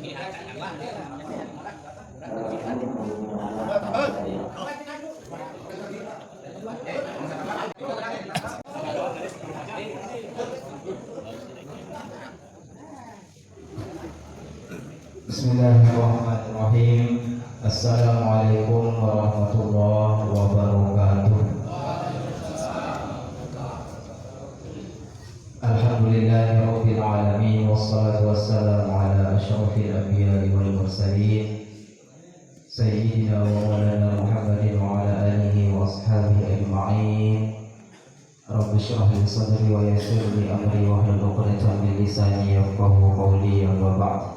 Bismillahirrahmanirrahim. Assalamualaikum warahmatullahi wabarakatuh. Alhamdulillahirabbil alamin wassalatu wassalamu ala asyrafil anbiya'i wal mursalin sayyidina wa maulana Muhammadin wa ala alihi wa ashabihi ajma'in. Rabbi shrah li sadri wa yassir li amri wa hlul 'uqdatam min lisani yafqahu qawli. Amma ba'd.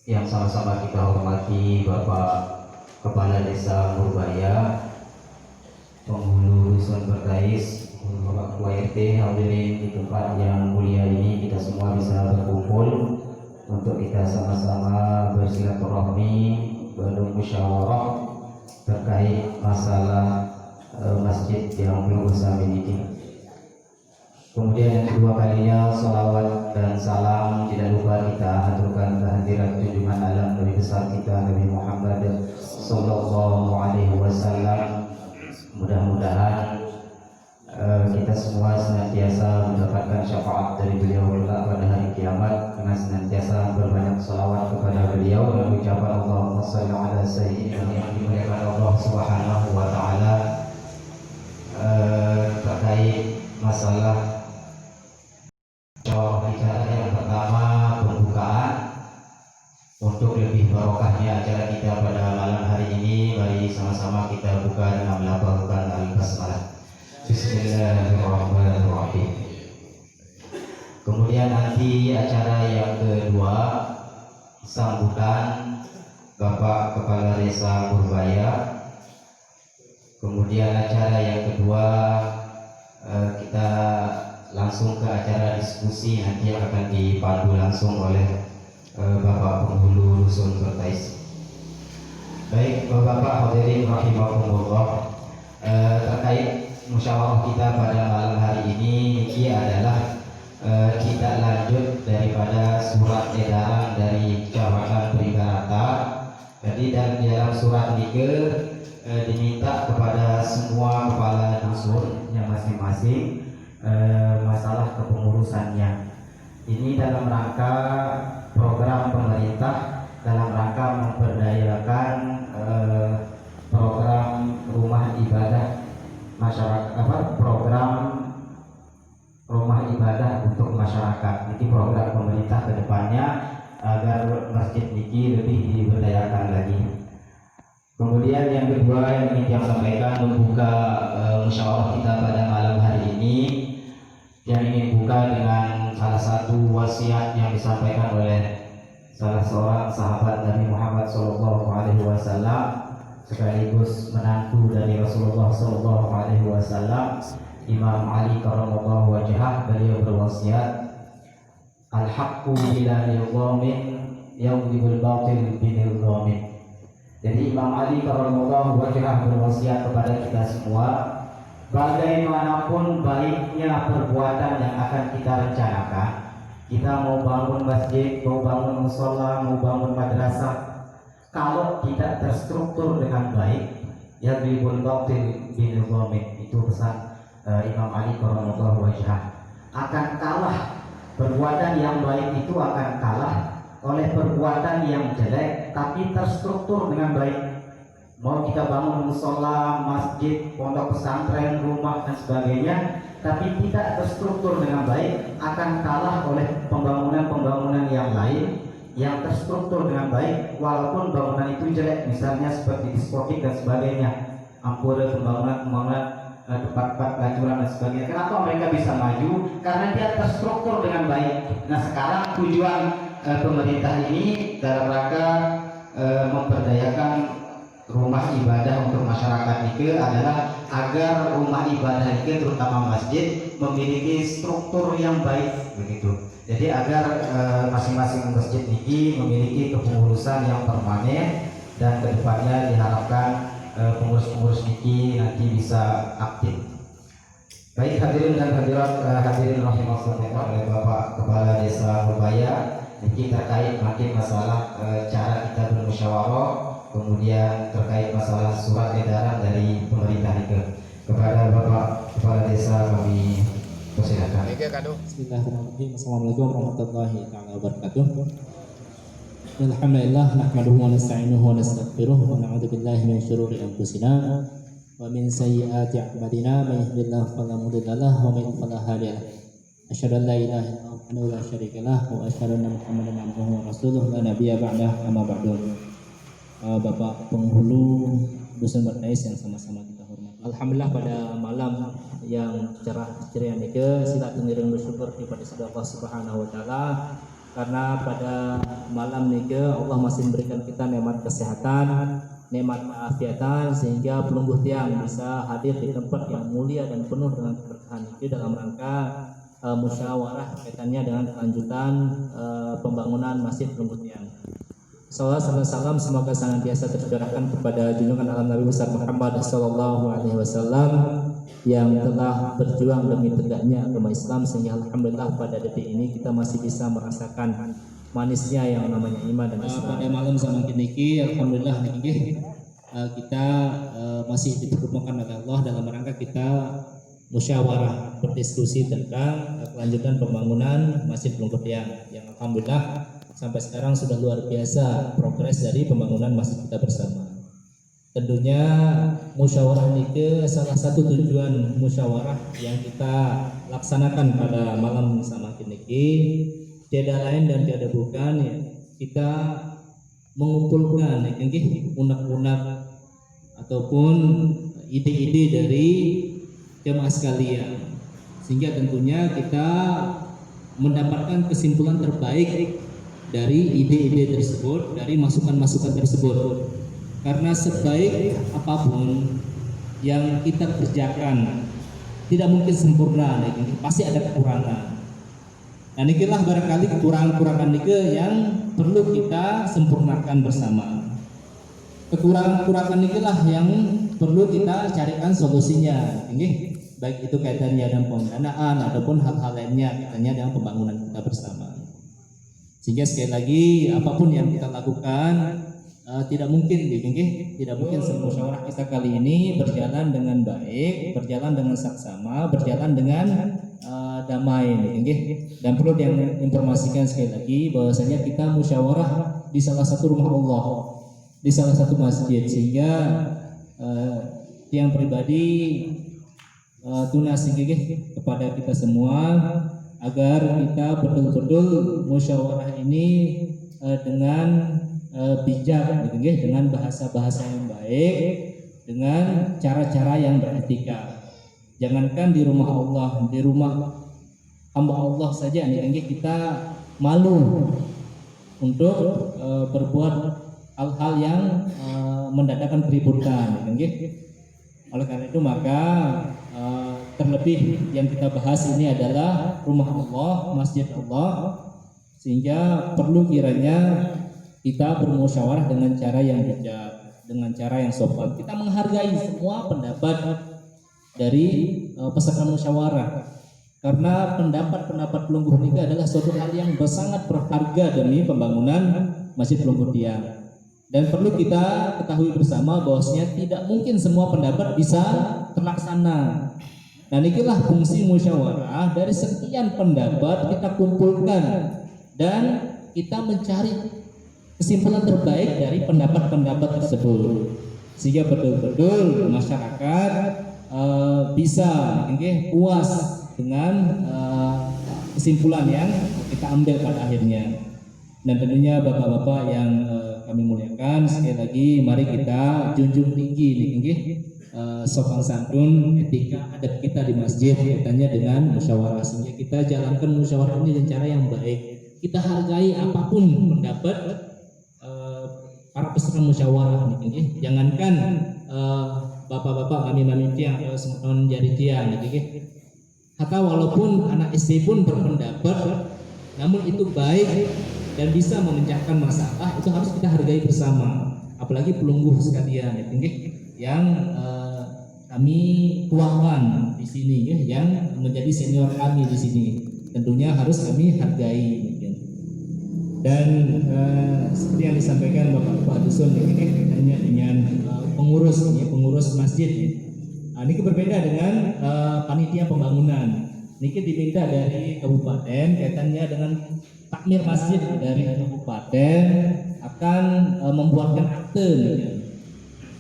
Yang sama-sama kita hormati Bapak Kepala Desa Murbaya, Penghulu Dusun Berkais, Bapak Ketua RT, hadirin di tempat yang mulia ini, kita semua bisa berkumpul untuk kita sama-sama bersilaturahmi, bermusyawarah terkait masalah masjid yang belum besar ini. Kemudian yang kedua kalinya, salawat dan salam tidak lupa kita haturkan kehadiran junjungan alam Nabi besar kita Nabi Muhammad sallallahu alaihi wasallam. Mudah-mudahan kita semua senantiasa mendapatkan syafaat dari beliau pada hari kiamat dengan senantiasa berbanyak salawat kepada beliau dan ucapan Allahumma shalli ala sayyidina Muhammad. Allah Subhanahu wa taala terkait masalah bicara yang pertama, pembukaan untuk lebih barokahnya acara kita pada malam hari ini. Mari sama-sama kita buka dengan melafalkan al-basmalah. Bismillahirrahmanirrahim. Kemudian nanti acara yang kedua, sambutan Bapak Kepala Desa Murbaya. Kemudian acara yang kedua kita langsung ke acara diskusi nanti yang akan dipandu langsung oleh Bapak Penghulu Dusun Berkais. Baik Bapak hadirin rahimakumullah, terkait musyawarah kita pada malam hari ini adalah kita lanjut daripada surat edaran dari Kecamatan Perigarata. Jadi dalam surat ini diminta kepada semua kepala dusun yang masing-masing masalah kepengurusannya. Ini dalam rangka program pemerintah dalam rangka memberdayakan program rumah ibadah masyarakat, program rumah ibadah untuk masyarakat. Ini program pemerintah ke depannya agar masjid niki lebih diberdayakan lagi. Kemudian yang kedua yang ingin saya sampaikan, membuka musyawarah kita pada malam hari ini, yang ingin buka dengan salah satu wasiat yang disampaikan oleh salah seorang sahabat Nabi Muhammad SAW, sekaligus menantu dari Rasulullah SAW, Imam Ali karramallahu wajhah. Beliau berwasiat, al-haqqu bila nidhamin yawdibul batil binidhamin. Jadi Imam Ali karramallahu wajhah berwasiat kepada kita semua, bagaimanapun baiknya perbuatan yang akan kita rencanakan, kita mau bangun masjid, mau bangun musola, mau bangun madrasah, kalau tidak terstruktur dengan baik, ya ribul batil binidhamin, itu pesan Imam Ali karramallahu wajhah. Akan kalah, perbuatan yang baik itu akan kalah oleh perbuatan yang jelek tapi terstruktur dengan baik. Mau kita bangun musola, masjid, pondok pesantren, rumah dan sebagainya, tapi tidak terstruktur dengan baik, akan kalah oleh pembangunan-pembangunan yang lain yang terstruktur dengan baik walaupun bangunan itu jelek, misalnya seperti diskotik dan sebagainya, ampura, pembangunan tempat-tempat pelacuran dan sebagainya. Kenapa mereka bisa maju? Karena dia terstruktur dengan baik. Nah sekarang tujuan pemerintah ini dalam rangka memperdayakan rumah ibadah untuk masyarakat itu adalah agar rumah ibadah itu terutama masjid memiliki struktur yang baik begitu. Jadi agar masing-masing masjid ini memiliki kepengurusan yang permanen dan kedepannya diharapkan pengurus-pengurus niki nanti bisa aktif. Baik hadirin dan hadirat, hadirin rahimakumullah oleh Bapak Kepala Desa Murbaya, Jadi terkait makin masalah cara kita bermusyawarah, kemudian terkait masalah surat edaran dari pemerintah itu. Kepada Bapak Kepala Desa kami persilakan. Bismillahirrahmanirrahim. Assalamualaikum warahmatullahi wabarakatuh. Alhamdulillah nahmaduhu wa nasta'inuhu wa nastaghfiruh wa na'udzu billahi min syururi anfusina wa min sayyiati a'malina may yahdihillahu fala mudilla lahu wa may yudlil fala hadiya lahu. Asyhadu an la ilaha illallah wahdahu la syarika lahu wa asyhadu anna Muhammadan abduhu wa rasuluhu la nabiyya ba'dahu amma ba'du. Bapak penghulu Dusun Bernais yang sama-sama kita hormati. Alhamdulillah pada malam yang cerah ceria nike sila tungiring bersyukur kepada Allah Subhanahu wa taala karena pada malam nike Allah masih memberikan kita nikmat kesehatan, nikmat keafiatan sehingga pelungguh tiang bisa hadir di tempat yang mulia dan penuh dengan keberkahan itu dalam rangka musyawarah kaitannya dengan kelanjutan pembangunan Masjid Pelungguh Tiang. Sallallahu alaihi wasallam semoga senantiasa tercurahkan kepada junjungan alam Nabi besar Muhammad sallallahu alaihi wasallam yang telah berjuang demi tegaknya agama Islam sehingga alhamdulillah pada detik ini kita masih bisa merasakan manisnya yang namanya iman dan Islam. Pada malam zaman kini alhamdulillah niki kita masih dipertemukan oleh Allah dalam rangka kita musyawarah berdiskusi tentang kelanjutan pembangunan Masjid Pelungguh Tiang yang alhamdulillah sampai sekarang sudah luar biasa progres dari pembangunan masjid kita bersama. Tentunya musyawarah ini salah satu tujuan musyawarah yang kita laksanakan pada malam sama kini tiada lain dan tiada bukan ya, kita mengumpulkan unek-unek ataupun ide-ide dari jemaah sekalian sehingga tentunya kita mendapatkan kesimpulan terbaik dari ide-ide tersebut, dari masukan-masukan tersebut. Karena sebaik apapun yang kita kerjakan tidak mungkin sempurna, pasti ada kekurangan. Dan inilah barangkali kekurangan-kekurangan ini yang perlu kita sempurnakan bersama. Kekurangan-kekurangan inilah yang perlu kita carikan solusinya, baik itu kaitannya dengan pendanaan ataupun hal-hal lainnya kaitannya dengan pembangunan kita bersama. Sehingga sekali lagi apapun yang kita lakukan tidak mungkin musyawarah kita kali ini berjalan dengan baik, berjalan dengan saksama, berjalan dengan damai, dan perlu diinformasikan sekali lagi bahwasanya kita musyawarah di salah satu rumah Allah, di salah satu masjid, sehingga yang pribadi tunas kepada kita semua agar kita betul-betul musyawarah ini dengan bijak, dengan bahasa-bahasa yang baik, dengan cara-cara yang beretika. Jangankan di rumah Allah, di rumah hamba Allah saja kita malu untuk berbuat hal-hal yang mendatangkan keributan. Oleh karena itu maka terlebih yang kita bahas ini adalah rumah Allah, masjid Allah, sehingga perlu kiranya kita bermusyawarah dengan cara yang bijak, dengan cara yang sopan. Kita menghargai semua pendapat dari peserta musyawarah, karena pendapat-pendapat Pelungguh ini adalah suatu hal yang sangat berharga demi pembangunan Masjid Pelungguh Tiang. Dan perlu kita ketahui bersama bahwasanya tidak mungkin semua pendapat bisa terlaksana. Dan inilah fungsi musyawarah, dari sekian pendapat kita kumpulkan dan kita mencari kesimpulan terbaik dari pendapat-pendapat tersebut sehingga betul-betul masyarakat bisa puas dengan kesimpulan yang kita ambil pada akhirnya. Dan tentunya bapak-bapak yang kami muliakan, sekali lagi mari kita junjung tinggi sopan santun, etika adab kita di masjid kaitannya dengan musyawarah, sehingga kita jalankan musyawarah ini dengan cara yang baik. Kita hargai apapun pendapat para peserta musyawarah ini. Jangankan bapak-bapak mami-mami tiang atau semuanya jari tiang hatta walaupun anak SD pun berpendapat, namun itu baik dan bisa memecahkan masalah, itu harus kita hargai bersama. Apalagi pelungguh sekalian yang kami tuakan di sini yang menjadi senior kami di sini, tentunya harus kami hargai. Dan seperti yang disampaikan Bapak Dusun ini kaitannya dengan pengurus masjid. Ini berbeda dengan panitia pembangunan. Niki diminta dari kabupaten kaitannya dengan takmir masjid dari kabupaten akan membuatkan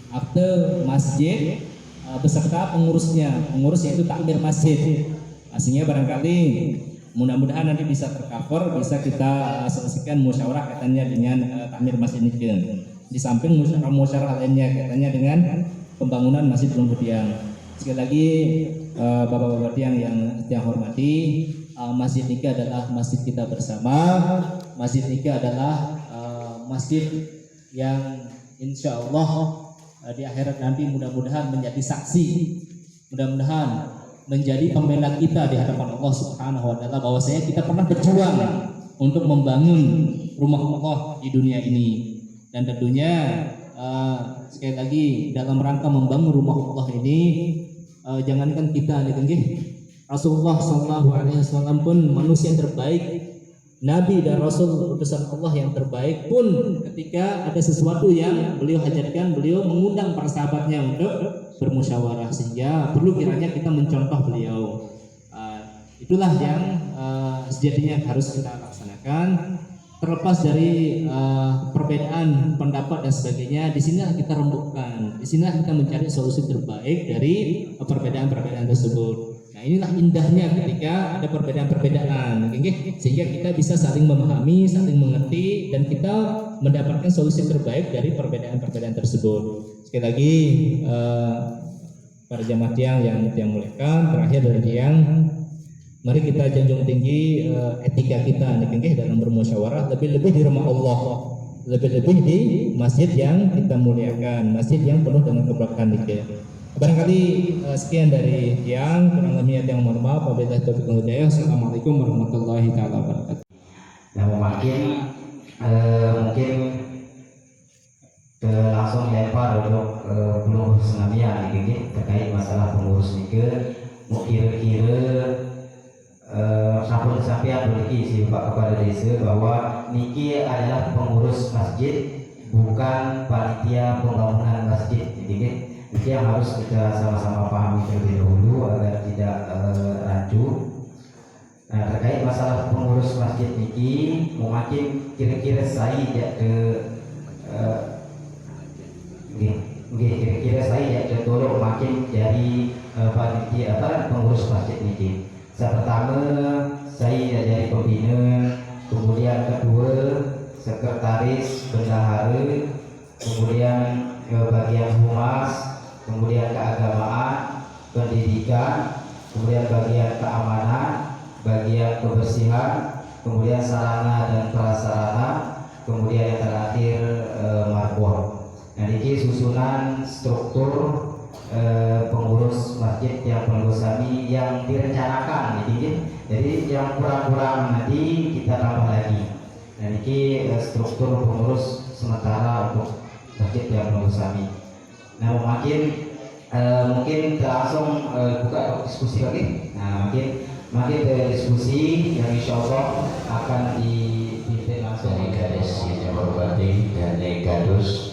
akte masjid beserta pengurusnya, pengurus yaitu takmir masjid. Sehingga barangkali mudah-mudahan nanti bisa tercover, bisa kita selesaikan musyawarah kaitannya dengan takmir masjid ini. Di samping musyawarah lainnya kaitannya dengan pembangunan Masjid Lungguh Tiang. Sekali lagi Bapak-bapak Tiang yang saya hormati, masjid ini adalah masjid kita bersama. Masjid ini adalah masjid yang insya Allah di akhirat nanti mudah-mudahan menjadi saksi, mudah-mudahan menjadi pembela kita di hadapan Allah Subhanahu wa taala bahwasanya kita pernah berjuang untuk membangun rumah Allah di dunia ini. Dan tentunya sekali lagi dalam rangka membangun rumah Allah ini, jangankan kita Rasulullah SAW pun manusia yang terbaik, Nabi dan Rasul utusan Allah yang terbaik pun ketika ada sesuatu yang beliau hajatkan, beliau mengundang para sahabatnya untuk bermusyawarah, sehingga perlu kiranya kita mencontoh beliau. Itulah yang sejatinya harus kita laksanakan. Terlepas dari perbedaan pendapat dan sebagainya, di sinilah kita rembukkan, di sinilah kita mencari solusi terbaik dari perbedaan-perbedaan tersebut. Nah, inilah indahnya ketika ada perbedaan-perbedaan, sehingga kita bisa saling memahami, saling mengerti, dan kita mendapatkan solusi terbaik dari perbedaan-perbedaan tersebut. Sekali lagi, para jamaah Tiang yang muliakan, terakhir dari Tiang, mari kita junjung tinggi etika kita dalam bermusyawarah, lebih-lebih di rumah Allah, lebih-lebih di masjid yang kita muliakan, masjid yang penuh dengan keberkahan. Barangkali sekian dari Tiang, kurang lebihnya yang mohon maaf. Wabillahi taufiq wal hidayah. Assalamualaikum warahmatullahi wabarakatuh. Nah, mungkin langsung lempar untuk belum senamia terkait masalah pengurus nike, kira-kira sampun sampai memiliki si Bapak Kepala Desa bahwa niki adalah pengurus masjid, bukan panitia pembangunan masjid. Jadi yang harus kita sama-sama pahami terlebih dahulu agar tidak rancu. Nah, terkait masalah pengurus masjid niki, mungkin kira-kira saya kira-kira saya tolong makin dari panitia pengurus masjid niki. Pertama, saya dari pembina, kemudian kedua sekretaris bendahara, kemudian bagian humas, kemudian keagamaan, pendidikan, kemudian bagian keamanan, bagian kebersihan, kemudian sarana dan prasarana, kemudian yang terakhir marbot. Nah, ini susunan struktur pengurus masjid yang penggosami yang direncanakan. Jadi yang kurang-kurang nanti kita tambah lagi. Nah, ini struktur pengurus sementara untuk masjid yang penggosami. Nah, mungkin kita langsung buka diskusi lagi. Nah, mungkin diskusi yang insya Allah akan dipimpin langsung dari garis yang hormati dan gadus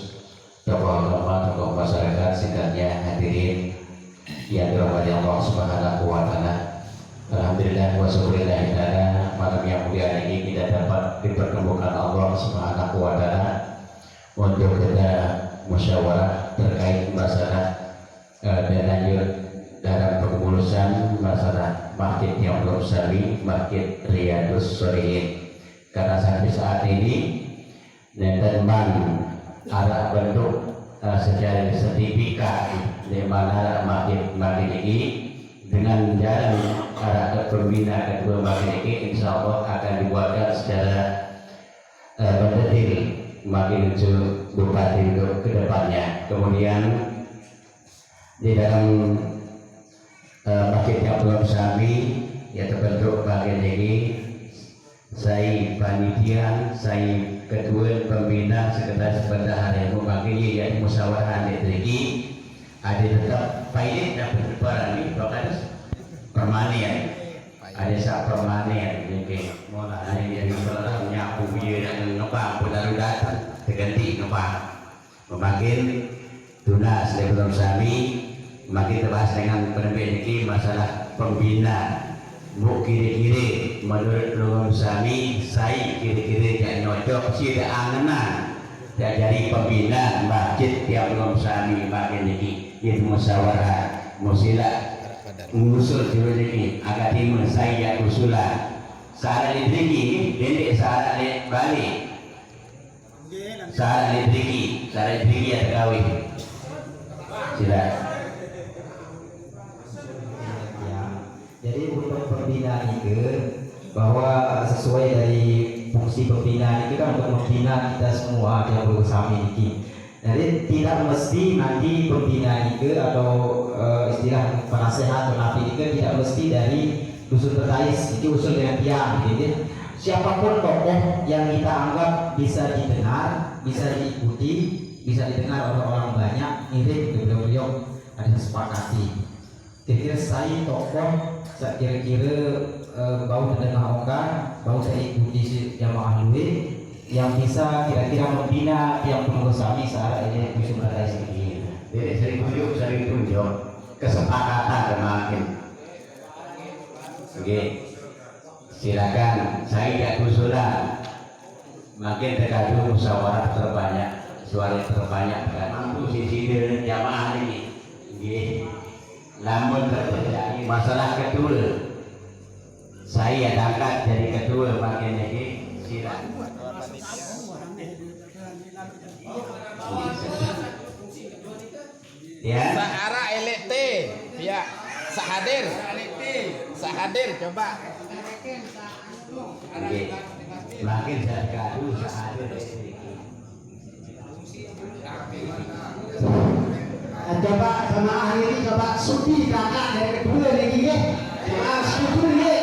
tokoh masyarakat, singkatnya hadirin yang dirahmati Allah Subhanahu wa taala. Alhamdulillah wa syukurillah ta'ala, malam yang mulia ini kita dapat dipertemukan Allah Subhanahu wa taala untuk kita musyawarah terkait masalah dan lanjut dalam pengurusan masalah masjid yang belum sami, masjid Riyadus Sholihin. Karena sampai saat ini teman arah bentuk secara sertifikat di mana masjid ini dengan jalan arah ke pembina kedua masjid ini insya Allah akan dibuatkan secara mendetail makin bupati untuk kedepannya. Kemudian di dalam masjid yang belum sami ya terbentuk bagian ini, saya panitia, saya ketua pembina, sekretaris bendahara yang mewakili yang musyawarah ini ada tetap pilot dan pertukaran ini bahkan permanen, ada sak permanen mungkin mulai dari nyapu dia dan terganti numpak memakin tunas lebih sami makin terbahas dengan penerbit ini masalah pembina bu kiri-kiri menurut Lugam Sami saya kiri-kiri yang nyocok sih ada angenan tak jadi pembina masjid tiap Lugam Sami makin ini itu musyawarah musila mengusul dulu ini agak timur saya usulan saat ini pendek saat balik saat ini ada kawin sila. Jadi untuk pembinaan itu bahwa sesuai dari fungsi pembinaan itu kan untuk membina kita semua yang bersama ini. Jadi tidak mesti nanti pembina itu atau istilah penasehat atau napi itu tidak mesti dari dusun Betais, itu usul dengan tiang. Jadi siapapun tokoh yang kita anggap bisa didengar, bisa diikuti, bisa didengar oleh orang banyak, mirip beliau ada sepakati. Kira-kira saya tokoh, kira-kira bau terdengar okan, bau saya ikuti jamaah duit yang bisa kira-kira membina yang pengurus kami saat ini bisa berada sedikit. Jadi sering tunjuk kesepakatan semakin. Oke, silakan saya tidak usulan. Makin terkadang musyawarah terbanyak, suara terbanyak dan mampu sisi jamaah ini. Oke, namun terjadi masalah ketua. Saya angkat jadi ketua makin ini silakan. Ya. Sahara LT, ya. Sahadir coba. Oke. Makin saya gaduh sahadir. Coba sama ahli ini coba Sudi kakak dari kedua lagi ya. Setuju ya.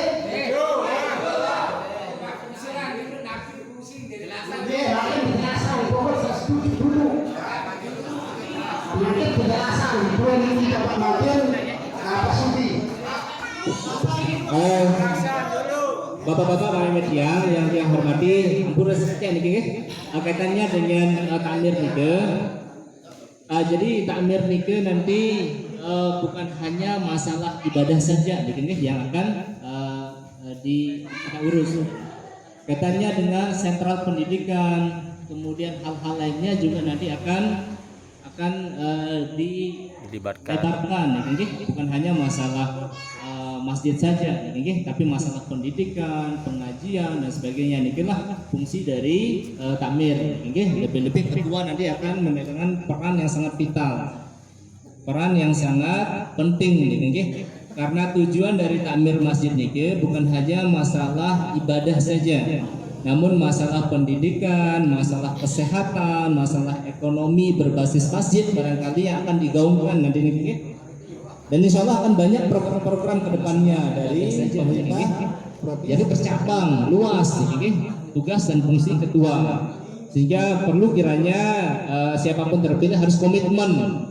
Makin penjelasan, pokoknya setuju dulu. Makin penjelasan, dua ini coba makin apa Sudi. Bapak-bapak para media yang hormati, ampun saja nih, kaitannya dengan takmir nikah. Jadi takmir nikah nanti bukan hanya masalah ibadah saja, nih yang akan kita urus. Kaitannya dengan sentral pendidikan, kemudian hal-hal lainnya juga nanti akan dilibatkan, bukan hanya masalah masjid saja, tapi masalah pendidikan, pengajian dan sebagainya. Inilah fungsi dari takmir. Lebih-lebih ketua nanti akan memegang peran yang sangat vital, peran yang sangat penting, karena tujuan dari takmir masjid niki bukan hanya masalah ibadah saja, namun masalah pendidikan, masalah kesehatan, masalah ekonomi berbasis masjid barangkali yang akan digaungkan nanti niki. Dan insya Allah akan banyak program-program kedepannya dari pemerintah. Jadi tercabang luas tugas dan fungsi ketua, sehingga perlu kiranya siapapun terpilih harus komitmen,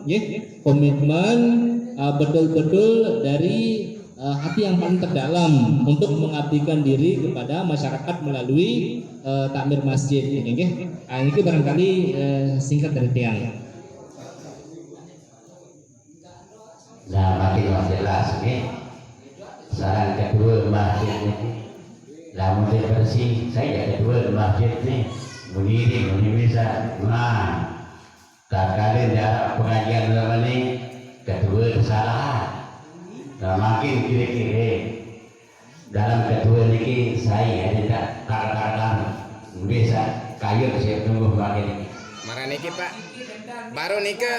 betul-betul dari hati yang paling terdalam untuk mengabdikan diri kepada masyarakat melalui takmir masjid. Ini barangkali singkat dari tiang. Nah, makin jelas nih. Saran kedua masjid ini, lamun bersih, saya kedua masjid nih, berdiri bisa. Nah, kadang-kadang jarak pengajian dalam ini kedua kesalahan. Nah, makin kiri-kiri dalam kedua ini saya tidak kadang-kadang bisa kayu saya tunggu makin ini. Marah niki Pak, baru niki.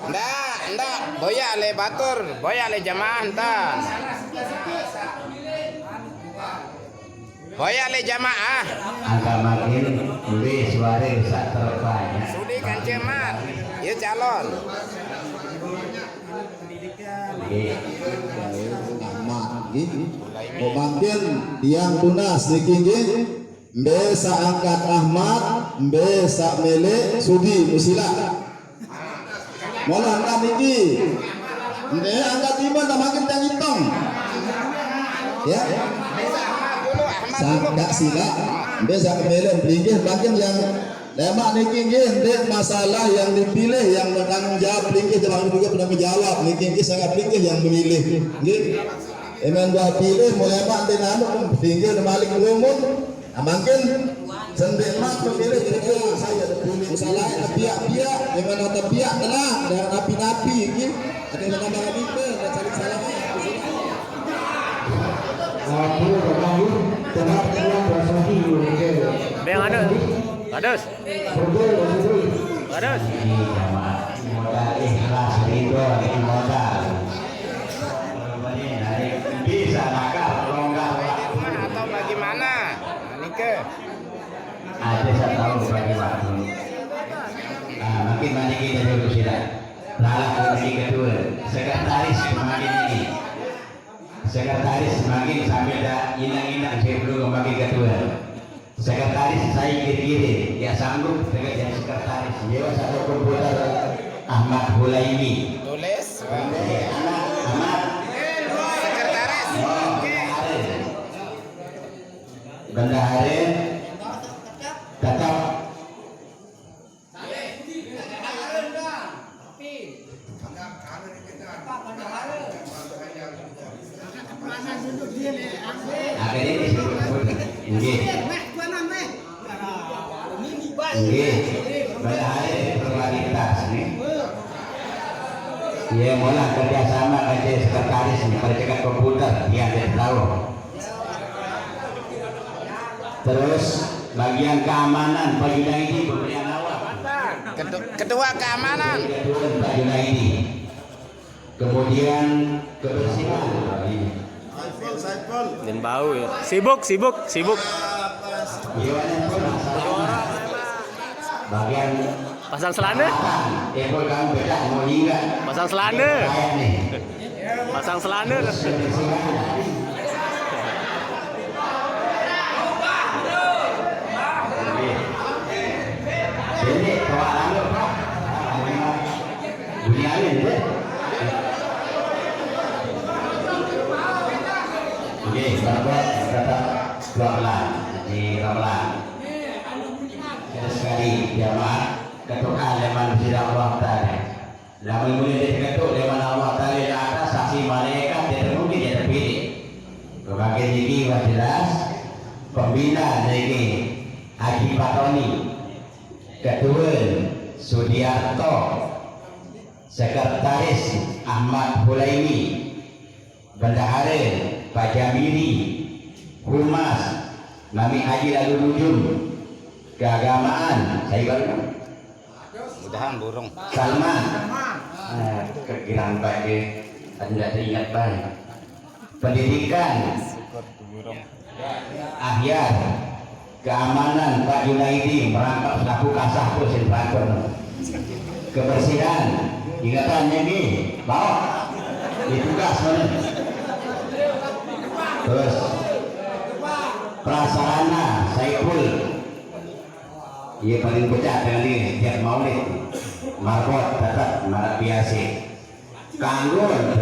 Ndak, boya le batur, boya le jamaah ndak. Boya le jamaah. Angka makin lebih suara saat terbanyak. Sudi kan cemat, ya calon. Makin tiang tunas niki nggih Mbesa angkat Ahmad, Mbesa Mele Sudi Musila. Mola angkat niki. Angkat 5 makin tiang hitung. Ya. Ahmad dulu, Ahmad sangka sila bisa kemelen pinggir bagian yang lemak niki nggih dek masalah yang dipilih yang bertanggung jawab pinggir jangan juga pernah menjawab niki sangat pinggir yang memilih nggih emen gua pilih mulai mak dinamo pinggir malik ngomong mungkin sendiri mak memilih itu saya pilih salah pihak-pihak dengan nota pihak telah dan napi-napi nggih ada yang nama itu dan saling salah Bang Adus. Ini jamaah modal ikhlas ridho ini modal. Bisa nakal longgar waktu Atau bagaimana? Nike. ada 1 tahun bagi waktu. Makin banyak kita dulu sudah. Lalu komisi kedua, sekretaris semakin ini. Sekretaris semakin sampai dah inang-inang saya belum komisi kedua. Sekretaris saya kiri-kiri, ya sanggup dengan jadi sekretaris. Dia satu komputer Ahmad Hulaimi. Tulis. Anak Ahmad. Sekretaris. Bendahara tetap akhirnya disebut nggih bendahara berkualitas nih. Dia mulai kerjasama kerja sekretaris nih percakapan komputer dia tidak tahu. Terus bagian keamanan Pak Junaidi pemberian awak. Ketua keamanan. Pak Junaidi. Kemudian kebersihan. Dan bau ya. Sibuk. Bagian Pasang selana. tebel kamu beda mau hingga. Pasang selana. Pasang selana. Ini kawan Pak. Duniawi ini. Oke, sahabat kata Ramlan di Ramlan. Kita sekali jamaah ketua leman tidak Allah Taala. Lamun mulai dari ketua leman Allah Taala di atas saksi malaikat tidak mungkin dia terpilih. Kebagian ini jelas pembina dari Haji Patoni. Kedua Sudiarto, sekretaris Ahmad Hulaimi, bendahara Pak Jamiri, humas Mami Haji Lalu Nujum, keagamaan saya baru Mudahan burung. Salman, kekiran pakai anda teringat baik, pendidikan Ahyar, keamanan Pak Junaidi merangkap selaku kasah Pusin Prakon, kebersihan ingatannya ini bawa ditugas mana terus prasarana Saiful dia paling pecah dengan ini tiap maulid marbot tetap marak biasa kanggun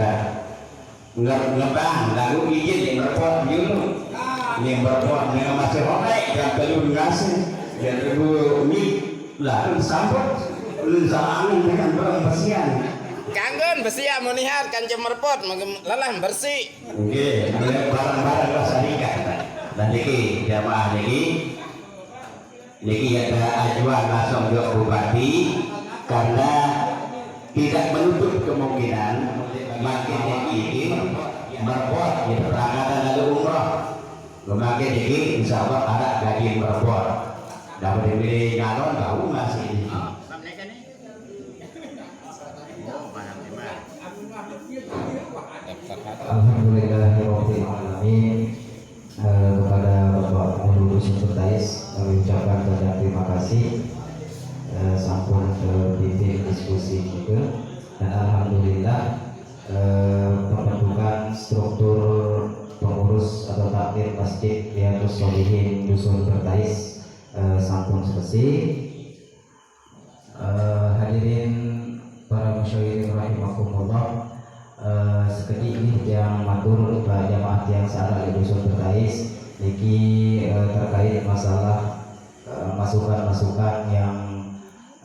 ngebang lalu izin yang berpot dulu yang berpot dengan masih hokai yang perlu ngasih yang perlu mie lalu sambut lalu dengan berbersihan Kanggun besia munihat kan cemerpot lelah bersih. oke barang-barang rasarikan dan niki jamaah niki ada ajuan langsung ke bupati karena tidak menutup kemungkinan makin ini berbuat di perangkatan lalu umroh memakai ini insya Allah ada gaji berbuat dapat diberi ngalon tahu masih ini Alhamdulillahirrahmanirrahim. Kepada Bapak Pengurus Sekretaris kami ucapkan banyak terima kasih sampun terbimbing diskusi juga dan alhamdulillah pembentukan struktur pengurus atau takmir masjid Riyadhus Shalihin Dusun Bertais sampun selesai. Hadirin para musyawirin rahimakumullah, seketika ini yang matur jamaah yang saat di Dusun Bertais Niki terkait masalah masukan-masukan yang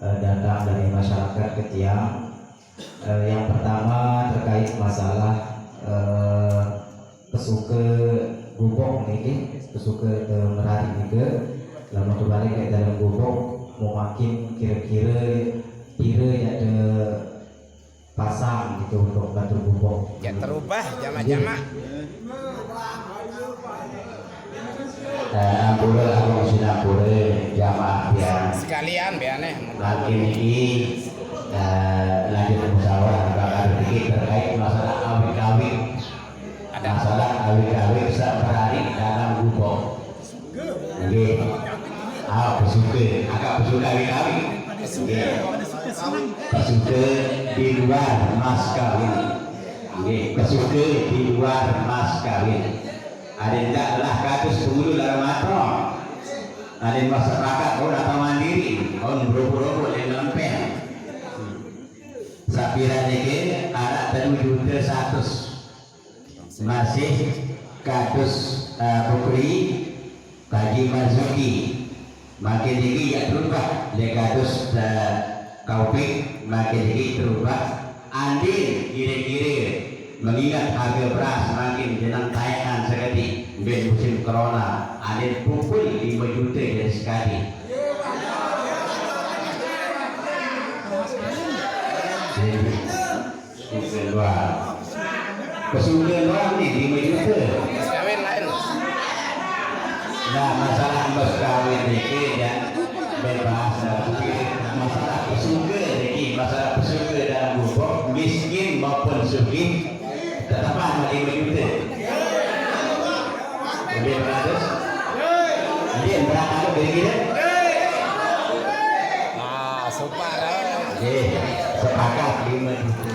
datang dari masyarakat Ketiang. Yang pertama terkait masalah pesuke gubok niki, pesuke ke Merari niki. Lama kembali ke dalam gubok mau makin kira-kira ada pasang gitu untuk batu gubok. Ya terubah jama-jama. Ampura aku sudah ampura jamaah yang Sekalian biane. makin ini lanjut musyawarah bakal sedikit terkait masalah awik-awik. Masalah awik-awik sehari dalam gubok. Oke. Pesuke, agak pesuke awik-awik. Pesuke di luar mas kawin. Pesuke di luar mas kawin. Ada tidaklah katus penghulu dalam matro. Ada masyarakat kau datang mandiri, kau berobo-robo di lempeng. Sapira nege ada 7.100 masih katus Bukri Kaji Marzuki. Makin tinggi ya berubah le katus Kaupik, makin tinggi berubah. Andin kira-kira mengingat harga beras makin jenang tayangan sekali di musim corona, ada pukul 5 juta dari sekali. Kesulitan orang ni 5 juta. Kawin lain. Nah masalah mas kawin ni ya bebas masalah kesulitan ni, masalah kesulitan dalam gubuk miskin maupun sugih. Tetapan 5 juta. Lebih beratus. Dia berapa kira-kira? Ah, super. Sepakat 5 juta.